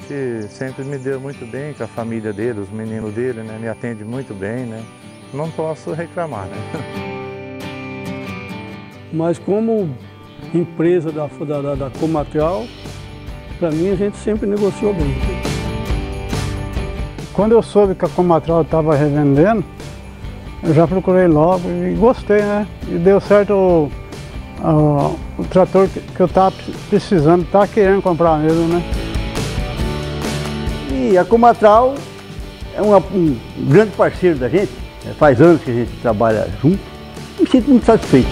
gente sempre me deu muito bem com a família dele, os meninos dele, né? Me atende muito bem, né? Não posso reclamar, né? Mas como empresa da Comatrial, para mim a gente sempre negociou bem. Quando eu soube que a Comatrial estava revendendo, eu já procurei logo e gostei, né? E deu certo o trator que eu estava precisando, estava querendo comprar mesmo, né? E a Comatrial é um grande parceiro da gente, faz anos que a gente trabalha junto, me sinto muito satisfeito.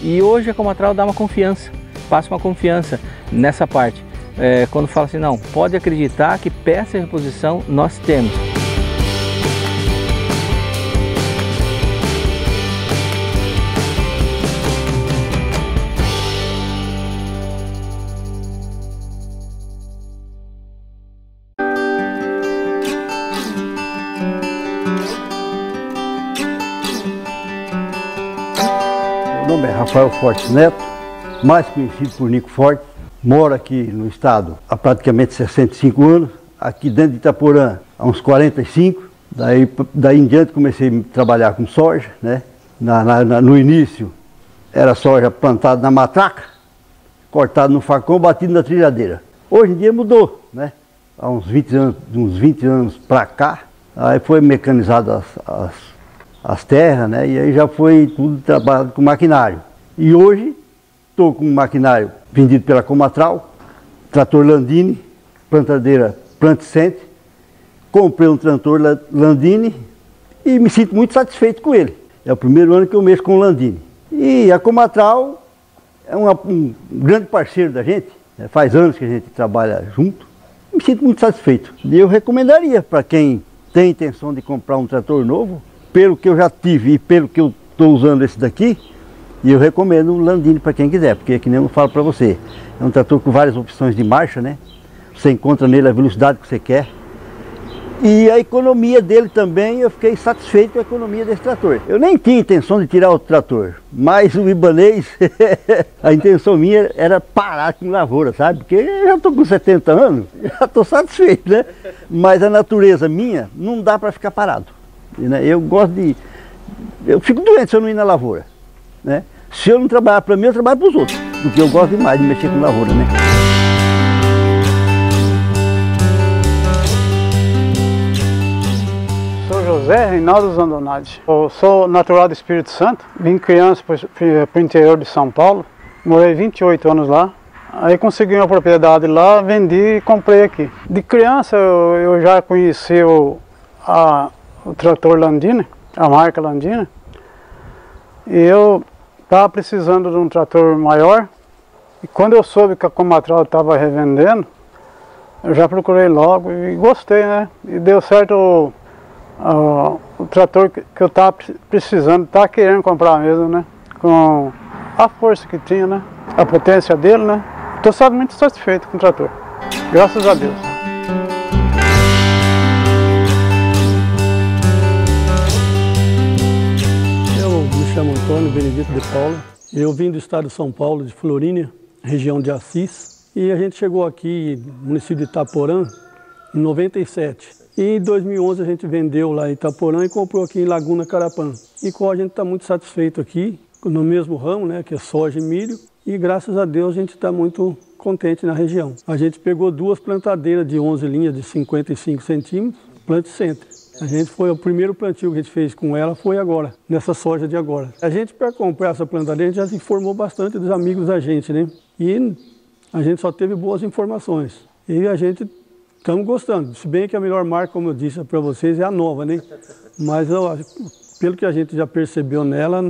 E hoje a Comatrial dá uma confiança, passa uma confiança nessa parte. Quando fala assim, não, pode acreditar que peça de reposição nós temos. Meu nome é Rafael Fortes Neto, mais conhecido por Nico Fortes. Moro aqui no estado há praticamente 65 anos, aqui dentro de Itaporã há uns 45. Daí em diante comecei a trabalhar com soja, né? No início era soja plantada na matraca, cortada no facão, batido na trilhadeira. Hoje em dia mudou, né? Há uns 20 anos para cá, aí foi mecanizado as terras, né? E aí já foi tudo trabalhado com maquinário. E hoje estou com um maquinário vendido pela Comatrial, trator Landini, plantadeira Plant Center. Comprei um trator Landini e me sinto muito satisfeito com ele. É o primeiro ano que eu mexo com o Landini. E a Comatrial é um grande parceiro da gente, faz anos que a gente trabalha junto. Me sinto muito satisfeito. E eu recomendaria para quem tem intenção de comprar um trator novo, pelo que eu já tive e pelo que eu estou usando esse daqui, e eu recomendo o Landini para quem quiser, porque é que nem eu falo para você, é um trator com várias opções de marcha, né? Você encontra nele a velocidade que você quer. E a economia dele também, eu fiquei satisfeito com a economia desse trator. Eu nem tinha intenção de tirar outro trator, mas o ibanês, a intenção minha era parar com lavoura, sabe? Porque eu já estou com 70 anos, já estou satisfeito, né? Mas a natureza minha não dá para ficar parado. Né? Eu fico doente se eu não ir na lavoura. Né? Se eu não trabalhar para mim, eu trabalho para os outros, porque eu gosto demais de mexer com lavoura, né? Sou José Reinaldo Zandonati. Eu sou natural do Espírito Santo, vim criança para o interior de São Paulo, morei 28 anos lá. Aí consegui uma propriedade lá, vendi e comprei aqui. De criança eu já conheci o trator Landini, a marca Landini. E eu estava precisando de um trator maior, e quando eu soube que a Comatrial estava revendendo, eu já procurei logo e gostei, né? E deu certo o trator que eu estava precisando, estava querendo comprar mesmo, né? Com a força que tinha, né? A potência dele, né? Estou muito satisfeito com o trator, graças a Deus. Me chamo Antônio Benedito de Paula. Eu vim do estado de São Paulo, de Florínia, região de Assis. E a gente chegou aqui no município de Itaporã em 97. E em 2011 a gente vendeu lá em Itaporã e comprou aqui em Laguna Carapã. E com a gente está muito satisfeito aqui, no mesmo ramo, né, que é soja e milho. E graças a Deus a gente está muito contente na região. A gente pegou duas plantadeiras de 11 linhas de 55 centímetros, Plant Center. A gente foi o primeiro plantio que a gente fez com ela, foi agora, nessa soja de agora. A gente, para comprar essa plantadeira, a gente já se informou bastante dos amigos da gente, né? E a gente só teve boas informações. E a gente estamos gostando. Se bem que a melhor marca, como eu disse para vocês, é a nova, né? Mas pelo que a gente já percebeu nela,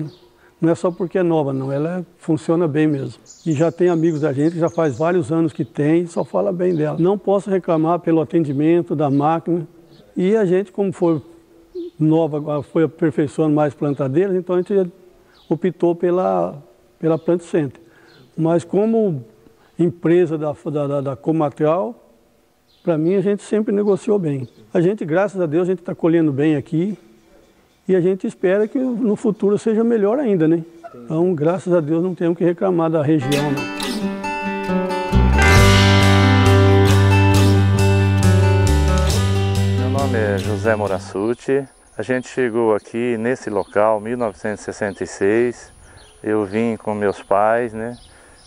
não é só porque é nova, não. Ela funciona bem mesmo. E já tem amigos da gente que já faz vários anos que tem, só fala bem dela. Não posso reclamar pelo atendimento da máquina. E a gente, como foi nova, agora foi aperfeiçoando mais plantadeiras, então a gente optou pela Plant Center. Mas como empresa da Comatrial, para mim a gente sempre negociou bem. A gente, graças a Deus, a gente está colhendo bem aqui e a gente espera que no futuro seja melhor ainda, né? Então, graças a Deus, não temos que reclamar da região, não. José Morassuti. A gente chegou aqui nesse local em 1966. Eu vim com meus pais, né?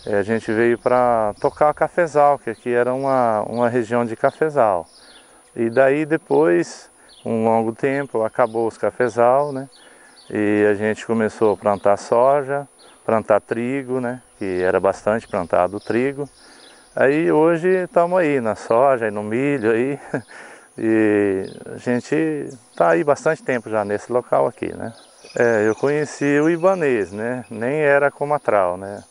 A gente veio para tocar cafezal, que aqui era uma região de cafezal. E daí depois, um longo tempo, acabou os cafezal, né? E a gente começou a plantar soja, plantar trigo, né? Que era bastante plantado o trigo. Aí hoje estamos aí na soja e no milho aí. E a gente está aí bastante tempo já nesse local aqui, né? Eu conheci o Ibanez, né? Nem era comatral, né?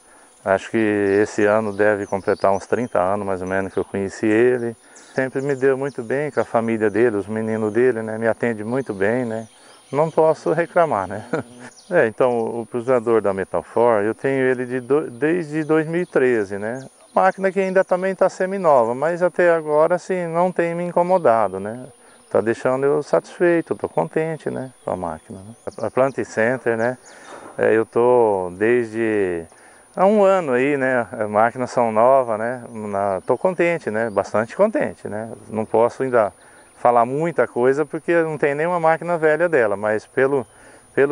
Acho que esse ano deve completar uns 30 anos mais ou menos que eu conheci ele. Sempre me deu muito bem com a família dele, os meninos dele, né? Me atende muito bem, né? Não posso reclamar, né? Então o pulverizador da Metalfor, eu tenho ele desde 2013, né? Máquina que ainda também está semi-nova, mas até agora assim, não tem me incomodado, né? Está deixando eu satisfeito, estou contente, né, com a máquina. Né? A Plant Center, né? Eu estou desde há um ano aí, né? As máquinas são novas, né? Estou contente, né? Bastante contente, né? Não posso ainda falar muita coisa porque não tem nenhuma máquina velha dela, mas pelo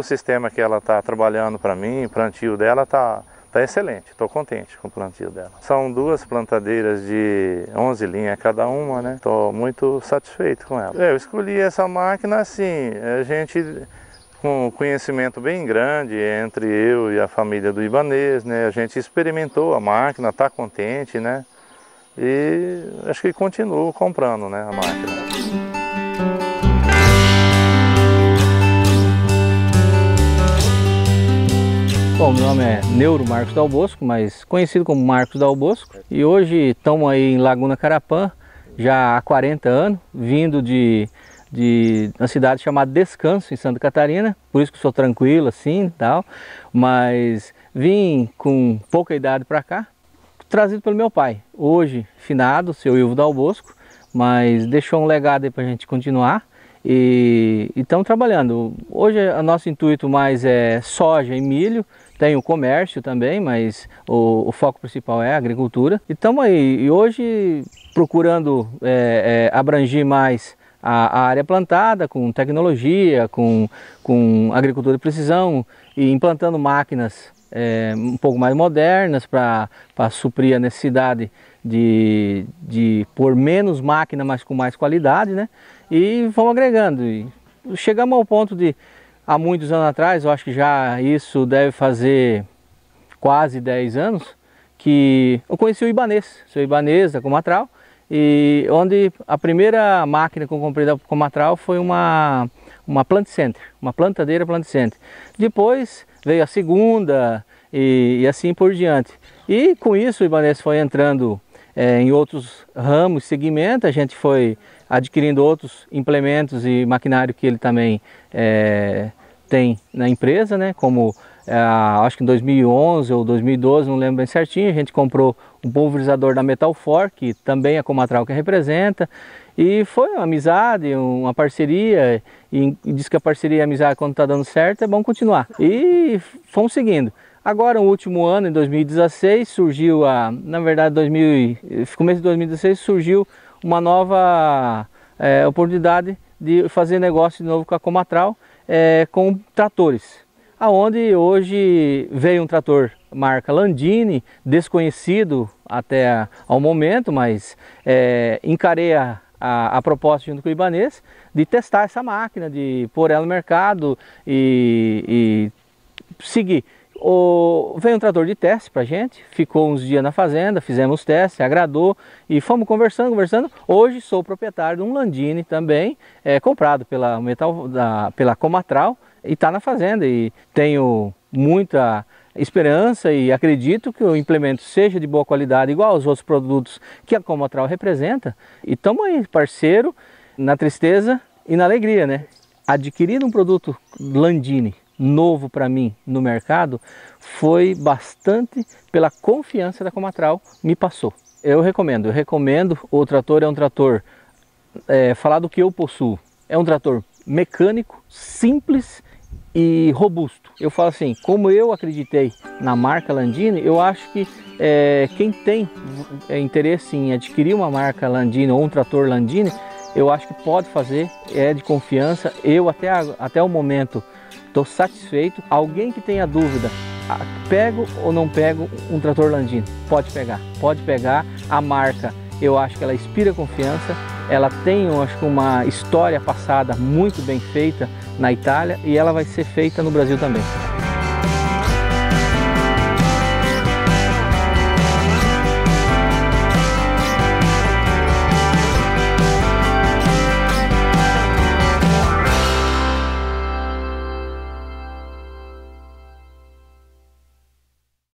sistema que ela está trabalhando para mim, o plantio dela está excelente, estou contente com o plantio dela. São duas plantadeiras de 11 linhas cada uma, né? Estou muito satisfeito com ela. Eu escolhi essa máquina assim, a gente com um conhecimento bem grande entre eu e a família do Ibanez, né? A gente experimentou a máquina, está contente, né? E acho que continuo comprando, né, a máquina. Bom, meu nome é Neuro Marcos Dal Bosco, mas conhecido como Marcos Dal Bosco. E hoje estamos aí em Laguna Carapã, já há 40 anos, vindo de uma cidade chamada Descanso, em Santa Catarina. Por isso que sou tranquilo assim e tal. Mas vim com pouca idade para cá, trazido pelo meu pai. Hoje, finado, seu Ilvo Dal Bosco, mas deixou um legado aí para a gente continuar. E estamos trabalhando. Hoje o nosso intuito mais é soja e milho. Tem o comércio também, mas o foco principal é a agricultura. E estamos aí, e hoje procurando abranger mais a área plantada com tecnologia, com agricultura de precisão e implantando máquinas um pouco mais modernas para suprir a necessidade de pôr menos máquina, mas com mais qualidade, né? E vamos agregando. E chegamos ao ponto de, há muitos anos atrás, eu acho que já isso deve fazer quase 10 anos, que eu conheci o Ibanez, seu Ibanez da Comatral, e onde a primeira máquina que eu comprei da Comatral foi uma Plant Center, uma plantadeira Plant Center. Depois veio a segunda e assim por diante. E com isso o Ibanez foi entrando em outros ramos, segmentos, a gente foi adquirindo outros implementos e maquinário que ele também tem na empresa, né? Como acho que em 2011 ou 2012, não lembro bem certinho, a gente comprou um pulverizador da Metalfor, que também é a Comatral que representa, e foi uma amizade, uma parceria, e diz que a parceria e a amizade, quando está dando certo, é bom continuar. E fomos seguindo. Agora, no último ano, em 2016, surgiu na verdade, começo de 2016, surgiu uma nova oportunidade de fazer negócio de novo com a Comatral, com tratores. Aonde hoje veio um trator marca Landini, desconhecido até ao momento, mas encarei a proposta junto com o Ibanez de testar essa máquina, de pôr ela no mercado e seguir. Veio um trator de teste para a gente, ficou uns dias na fazenda, fizemos testes, agradou e fomos conversando. Hoje sou proprietário de um Landini também, comprado pela Comatral, e está na fazenda, e tenho muita esperança e acredito que o implemento seja de boa qualidade, igual aos outros produtos que a Comatral representa. E estamos aí, parceiro, na tristeza e na alegria, né? Adquirir um produto Landini novo para mim no mercado foi bastante pela confiança da Comatral me passou. Eu recomendo, o trator é um trator, falar do que eu possuo, é um trator mecânico, simples e robusto. Eu falo assim, como eu acreditei na marca Landini, eu acho que quem tem interesse em adquirir uma marca Landini ou um trator Landini, eu acho que pode fazer, é de confiança. Eu até o momento estou satisfeito. Alguém que tenha dúvida, pego ou não pego um trator Landini? Pode pegar. A marca, eu acho que ela inspira confiança. Ela tem, eu acho, uma história passada muito bem feita na Itália e ela vai ser feita no Brasil também.